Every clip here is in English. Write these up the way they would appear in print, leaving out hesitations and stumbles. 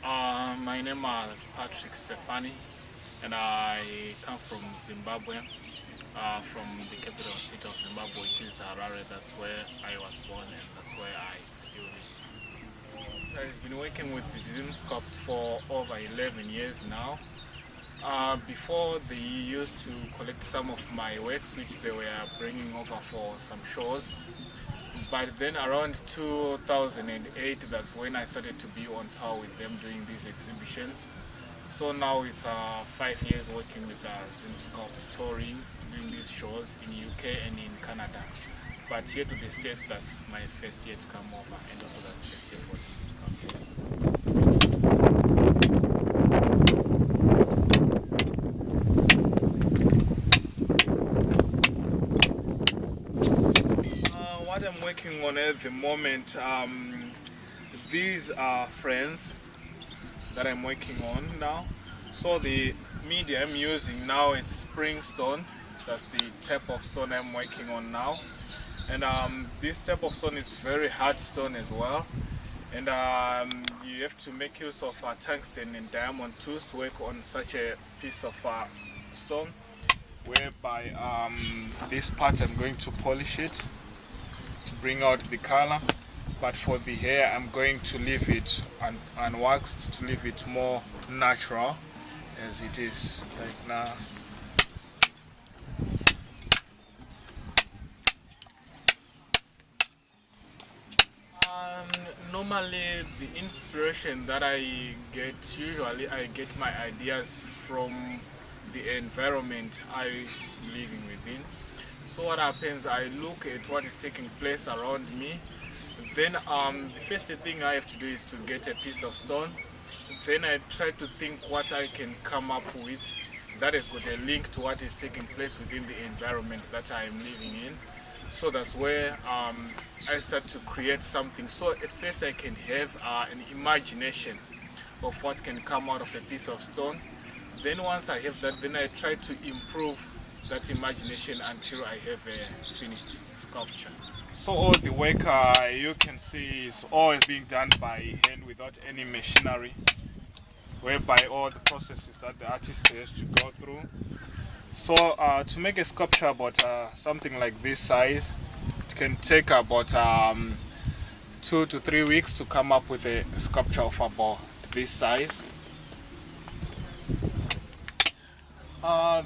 My name is Patrick Sephani, and I come from Zimbabwe, from the capital city of Zimbabwe, which is Harare. That's where I was born, and that's where I still live. I've been working with ZimSculpt for over 11 years now. Before, they used to collect some of my works, which they were bringing over for some shows. But then around 2008, that's when I started to be on tour with them doing these exhibitions. So now it's 5 years working with ZimSculpt, touring, doing these shows in UK and in Canada. But here to the States, that's my first year to come over, and also the first year for the ZimSculpt. What I'm working on at the moment, these are frames that I'm working on now. So the media I'm using now is springstone. That's the type of stone I'm working on now. And this type of stone is very hard stone as well. And you have to make use of tungsten and diamond tools to work on such a piece of stone. Whereby this part I'm going to polish it to bring out the color, but for the hair I'm going to leave it unwaxed to leave it more natural as it is right now. Normally the inspiration that I get, usually I get my ideas from the environment I'm living within. So what happens, I look at what is taking place around me. Then the first thing I have to do is to get a piece of stone. Then I try to think what I can come up with that has got a link to what is taking place within the environment that I am living in. So that's where I start to create something. So at first I can have an imagination of what can come out of a piece of stone. Then once I have that, then I try to improve that imagination until I have a finished sculpture. So all the work you can see is always being done by hand without any machinery, whereby all the processes that the artist has to go through. So to make a sculpture about something like this size, it can take about 2 to 3 weeks to come up with a sculpture of about this size.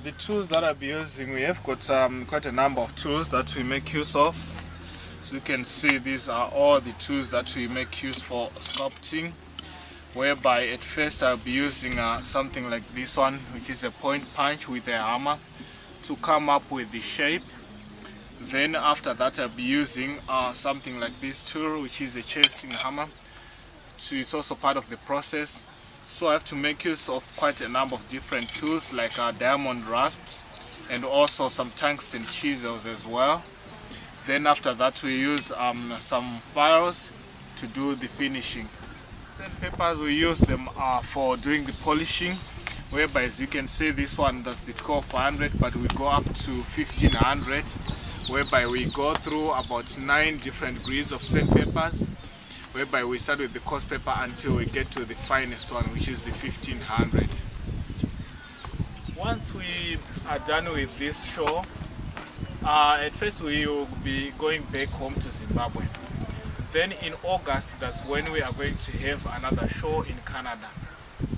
The tools that I'll be using, we have got quite a number of tools that we make use of. So you can see these are all the tools that we make use for sculpting, whereby at first I'll be using something like this one, which is a point punch with a hammer to come up with the shape. Then after that I'll be using something like this tool, which is a chasing hammer. It's also part of the process. So I have to make use of quite a number of different tools, like diamond rasps and also some tungsten chisels as well. Then after that we use some files to do the finishing. Sandpapers, we use them for doing the polishing, whereby as you can see, this one, that's the 1200, but we go up to 1500, whereby we go through about 9 different grades of sandpapers, whereby we start with the coarse paper until we get to the finest one, which is the 1500. Once we are done with this show, at first we will be going back home to Zimbabwe. Then in August, that's when we are going to have another show in Canada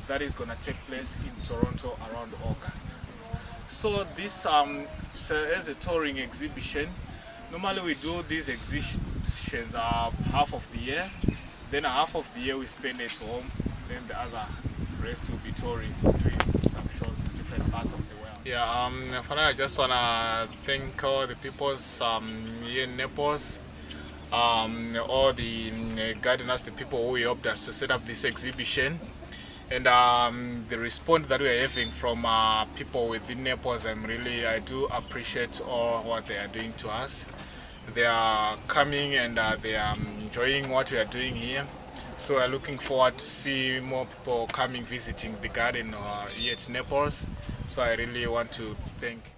that is going to take place in Toronto around August. So this is a touring exhibition. Normally we do these exhibitions half of the year, then half of the year we spend at home, then the other rest will be touring, doing some shows in different parts of the world. Yeah, for now I just want to thank all the people here in Naples, all the gardeners, the people who helped us to set up this exhibition, and the response that we are having from people within Naples, I do appreciate all what they are doing to us. They are coming and they are enjoying what we are doing here. So we're looking forward to see more people coming visiting the garden here at Naples. So I really want to thank